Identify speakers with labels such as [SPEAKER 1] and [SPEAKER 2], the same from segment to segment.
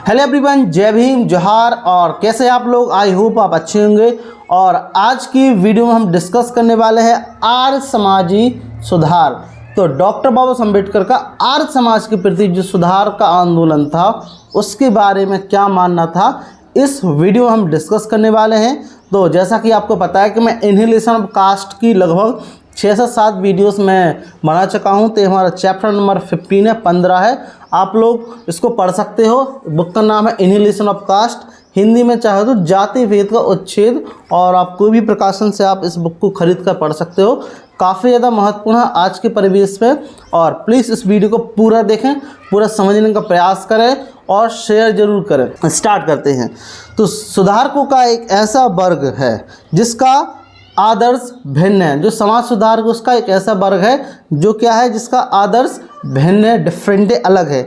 [SPEAKER 1] Hello everyone, जय भीम, जोहार। और कैसे आप लोग? आई होप आप अच्छे होंगे। और आज की वीडियो में हम डिस्कस करने वाले हैं आर्य समाजी सुधार। तो डॉक्टर बाबा साहब अम्बेडकर का आर्य समाज के प्रति जो सुधार का आंदोलन था उसके बारे में क्या मानना था, इस वीडियो में हम डिस्कस करने वाले हैं। तो जैसा कि आपको पता है कि मैं इनहेलेशन ऑफ कास्ट की लगभग 6 से 7 वीडियोस में बना चुका हूं। तो हमारा चैप्टर नंबर 15 है, 15 है। आप लोग इसको पढ़ सकते हो। बुक का नाम है इनहेलेशन ऑफ कास्ट, हिंदी में चाहे तो जाति भेद का उच्छेद। और आप कोई भी प्रकाशन से आप इस बुक को खरीद कर पढ़ सकते हो। काफ़ी ज़्यादा महत्वपूर्ण है आज के परिवेश में। और प्लीज़ इस वीडियो को पूरा देखें, पूरा समझने का प्रयास करें और शेयर जरूर करें। स्टार्ट करते हैं। तो सुधारकों का एक ऐसा वर्ग है जिसका आदर्श भिन्न है। जो समाज सुधारक उसका एक ऐसा वर्ग है जो क्या है, जिसका आदर्श भिन्न है, डिफरेंट है, अलग है।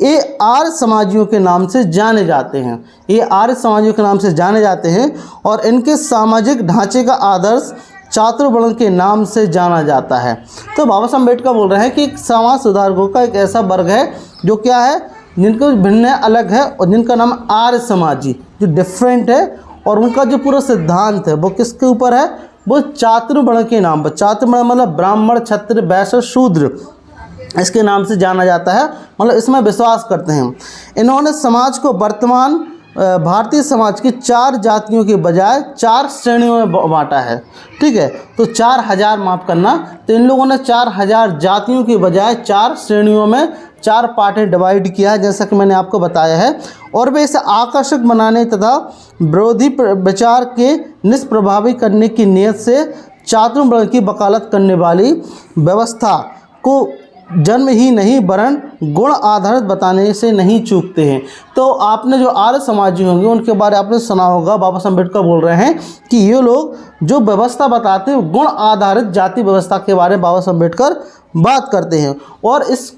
[SPEAKER 1] ये आर्य समाजियों के नाम से जाने जाते हैं। ये आर्य समाजियों के नाम से जाने जाते हैं और इनके सामाजिक ढांचे का आदर्श चातुर्वर्ण के नाम से जाना जाता है। तो बाबा साहब अम्बेडकर बोल रहे हैं कि समाज सुधारकों का एक ऐसा वर्ग है जो क्या है, जिनको भिन्न है, अलग है, और जिनका नाम आर्य समाजी, जो डिफरेंट है। और उनका जो पूरा सिद्धांत है वो किसके ऊपर है, वो चातुर्वर्ण के नाम पर। चातुर्वर्ण मतलब ब्राह्मण, क्षत्रिय, वैश्य, शूद्र, इसके नाम से जाना जाता है। मतलब इसमें विश्वास करते हैं। इन्होंने समाज को वर्तमान भारतीय समाज की 4 जातियों के बजाय 4 श्रेणियों में बांटा है। ठीक है, तो 4000 माफ़ करना। तो इन लोगों ने 4000 जातियों के बजाय 4 श्रेणियों में 4 पार्टें डिवाइड किया है, जैसा कि मैंने आपको बताया है। और वे इसे आकर्षक बनाने तथा विरोधी विचार के निष्प्रभावी करने की नीयत से चातुर्वर्ण की वकालत करने वाली व्यवस्था को जन्म ही नहीं वरन गुण आधारित बताने से नहीं चूकते हैं। तो आपने जो आर्य समाजी होंगे उनके बारे में आपने सुना होगा, बाबा साहब अम्बेडकर बोल रहे हैं कि ये लोग जो व्यवस्था बताते हैं गुण आधारित जाति व्यवस्था के बारे में बाबा साहब अम्बेडकर बात करते हैं। और इस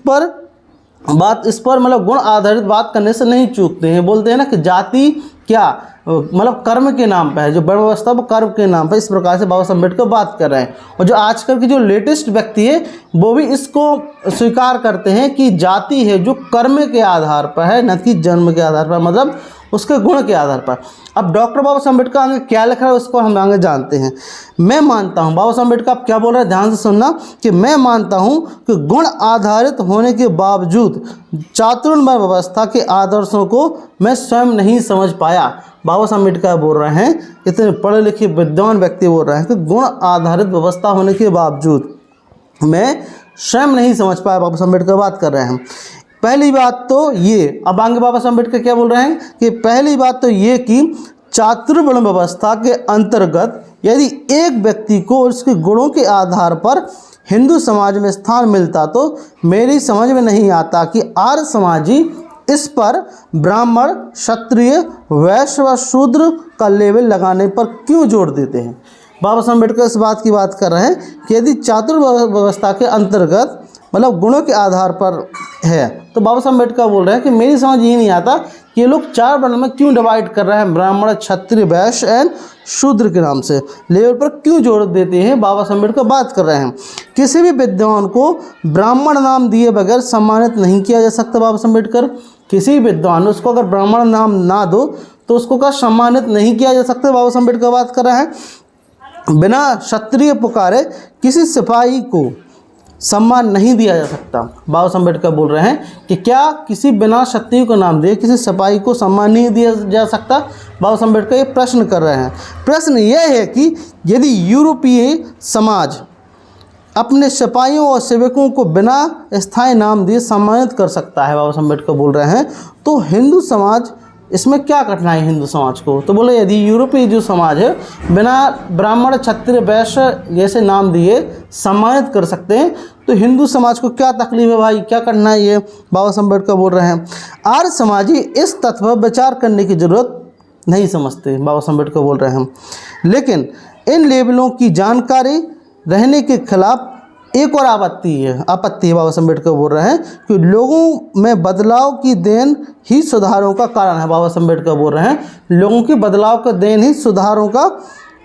[SPEAKER 1] पर मतलब गुण आधारित बात करने से नहीं चूकते हैं। बोलते हैं ना कि जाति क्या मतलब कर्म के नाम पर है, जो वर्ण व्यवस्था वो कर्म के नाम पर। इस प्रकार से बाबा साहब अम्बेडकर बात कर रहे हैं। और जो आजकल के जो लेटेस्ट व्यक्ति है वो भी इसको स्वीकार करते हैं कि जाति है जो कर्म के आधार पर है, न कि जन्म के आधार पर, मतलब उसके गुण के आधार पर। अब डॉक्टर बाबा साहब अम्बेडकर आगे क्या लिख रहा है उसको हम आगे जानते हैं। मैं मानता हूँ, बाबा साहब अम्बेडकर आप क्या बोल रहे हैं ध्यान से सुनना, कि मैं मानता हूँ कि गुण आधारित होने के बावजूद चातुर्वर्ण व्यवस्था के आदर्शों को मैं स्वयं नहीं समझ पाया। बाबा साहब अम्बेडकर बोल रहे हैं, इतने पढ़े लिखे विद्वान व्यक्ति बोल रहे हैं कि गुण आधारित व्यवस्था होने के बावजूद मैं स्वयं नहीं समझ पाया। बाबा साहब अम्बेडकर बात कर रहे हैं। पहली बात तो ये, अब आगे बाबा साहब अम्बेडकर क्या बोल रहे हैं कि पहली बात तो ये कि चातुर्वर्ण व्यवस्था के अंतर्गत यदि एक व्यक्ति को उसके गुणों के आधार पर हिंदू समाज में स्थान मिलता तो मेरी समझ में नहीं आता कि आर्य समाजी इस पर ब्राह्मण, क्षत्रिय, वैश्य व शूद्र का लेबल लगाने पर क्यों जोर देते हैं। बाबा साहब अम्बेडकर इस बात की बात कर रहे हैं कि यदि चातुर्वर्ण व्यवस्था के अंतर्गत मतलब गुणों के आधार पर है, तो बाबा साहब अम्बेडकर बोल रहे हैं कि मेरी समझ ये नहीं आता कि ये लोग 4 वर्ण में क्यों डिवाइड कर रहे हैं, ब्राह्मण, क्षत्रिय, वैश्य एंड शूद्र के नाम से लेवल पर क्यों जोर देते हैं। बाबा साहब अम्बेडकर बात कर रहे हैं किसी भी विद्वान को ब्राह्मण नाम दिए बगैर सम्मानित नहीं किया जा सकता। बाबा साहब अम्बेडकर किसी भी विद्वान उसको अगर ब्राह्मण नाम ना दो तो उसको का सम्मानित नहीं किया जा सकता। बाबा साहब अम्बेडकर बात कर रहे हैं बिना क्षत्रिय पुकारे किसी सिपाही को सम्मान नहीं दिया जा सकता। बाबा साहब अम्बेडकर बोल रहे हैं कि क्या किसी बिना क्षत्रिय को नाम दिए किसी सिपाही को सम्मान नहीं दिया जा सकता। बाबा साहब अम्बेडकर ये प्रश्न कर रहे हैं। प्रश्न यह है कि यदि यूरोपीय समाज अपने सिपाहियों और सेवकों को बिना स्थायी नाम दिए सम्मानित कर सकता है, बाबा साहब अम्बेडकर बोल रहे हैं, तो हिंदू समाज इसमें क्या कठिनाई हिंदू समाज को। तो बोले यदि यूरोपीय जो समाज है बिना ब्राह्मण, क्षत्रिय, वैश्य जैसे नाम दिए सम्मानित कर सकते हैं तो हिंदू समाज को क्या तकलीफ है भाई, क्या कठिनाई है। बाबा साहब अम्बेडकर बोल रहे हैं आर्य समाजी इस तथ्य पर विचार करने की जरूरत नहीं समझते। बाबा साहब अम्बेडकर बोल रहे हैं लेकिन इन लेबलों की जानकारी रहने के खिलाफ एक और आपत्ति है। बाबा साहब अम्बेडकर बोल रहे हैं कि लोगों में बदलाव की देन ही सुधारों का कारण है। बाबा साहब अम्बेडकर बोल रहे हैं लोगों की बदलाव का देन ही सुधारों का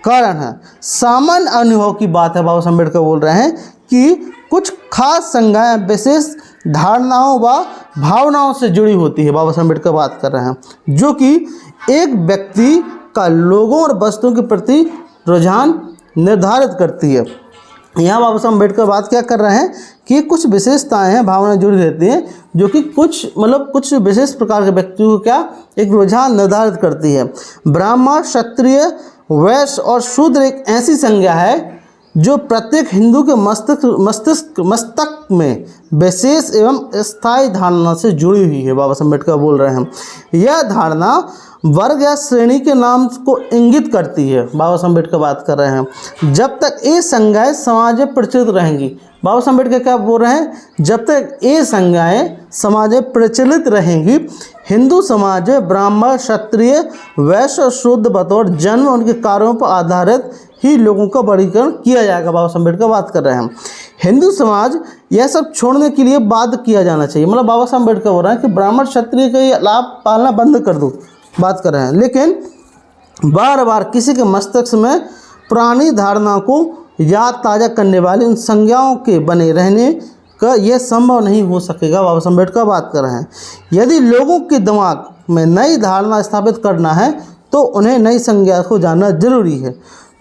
[SPEAKER 1] कारण है। सामान्य अनुभव की बात है। बाबा साहब अम्बेडकर बोल रहे हैं कि कुछ खास संज्ञाएं विशेष धारणाओं व भावनाओं से जुड़ी होती है। बाबा साहब अम्बेडकर बात कर रहे हैं, जो कि एक व्यक्ति का लोगों और वस्तुओं के प्रति रुझान निर्धारित करती है। यहाँ बाबा साहब अम्बेडकर बात क्या कर रहे हैं कि कुछ विशेषताएं हैं, भावनाएं जुड़ी रहती हैं, जो कि कुछ विशेष प्रकार के व्यक्तियों को क्या एक रुझान निर्धारित करती है। ब्राह्मण, क्षत्रिय, वैश्य और शूद्र एक ऐसी संज्ञा है जो प्रत्येक हिंदू के मस्तक में विशेष एवं स्थायी धारणा से जुड़ी हुई है। बाबा साहब अम्बेडकर बोल रहे हैं यह धारणा वर्ग या श्रेणी के नाम को इंगित करती है। बाबा साहब अम्बेडकर बात कर रहे हैं जब तक ये संज्ञाएं समाज में प्रचलित रहेंगी। बाबा साहब अम्बेडकर क्या बोल रहे हैं, जब तक ये संज्ञाएं समाज में प्रचलित रहेंगी, हिंदू समाज में ब्राह्मण, क्षत्रिय, वैश्य और शूद्र बतौर जन्म उनके कार्यों पर आधारित ही लोगों का वर्गीकरण किया जाएगा। बाबा साहब अम्बेडकर बात कर रहे हैं हिंदू समाज यह सब छोड़ने के लिए बाध्य किया जाना चाहिए। मतलब बाबा साहब अम्बेडकर बोल रहे हैं कि ब्राह्मण, क्षत्रिय का ये लाभ पालना बंद कर दो, बात कर रहे हैं। लेकिन बार बार किसी के मस्तिष्क में पुरानी धारणा को याद ताज़ा करने वाली उन संज्ञाओं के बने रहने का यह संभव नहीं हो सकेगा। बाबा साहब अम्बेडकर बात कर रहे हैं यदि लोगों के दिमाग में नई धारणा स्थापित करना है तो उन्हें नई संज्ञा को जानना जरूरी है।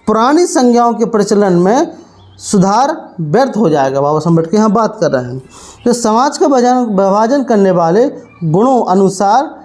[SPEAKER 1] पुरानी संज्ञाओं के प्रचलन में सुधार व्यर्थ हो जाएगा। बाबा साहब अम्बेडकर यहाँ बात कर रहे हैं जो समाज का विभाजन करने वाले गुणों अनुसार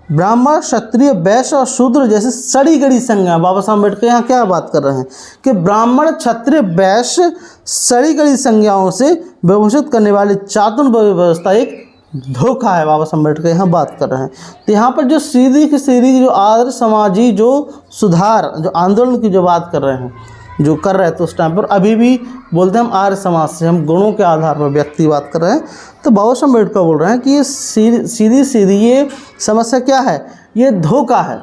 [SPEAKER 1] ब्राह्मण, क्षत्रिय, वैश्य और शूद्र जैसी सड़ी गड़ी संज्ञा। बाबा साहब अम्बेडकर यहाँ क्या बात कर रहे हैं कि ब्राह्मण, क्षत्रिय, वैश्य सड़ी गड़ी संज्ञाओं से विभूषित करने वाली चातुर्य व्यवस्था एक धोखा है। बाबा साहब अम्बेडकर यहाँ बात कर रहे हैं। तो यहाँ पर जो सीधी की सीधी जो आदर्श समाजी जो सुधार जो आंदोलन की जो बात कर रहे हैं, जो कर रहे थे उस टाइम पर, अभी भी बोलते हैं हम आर्य समाज से, हम गुणों के आधार पर व्यक्ति बात कर रहे हैं। तो बाबा साहब अम्बेडकर बोल रहे हैं कि ये सीधी ये समस्या क्या है, ये धोखा है।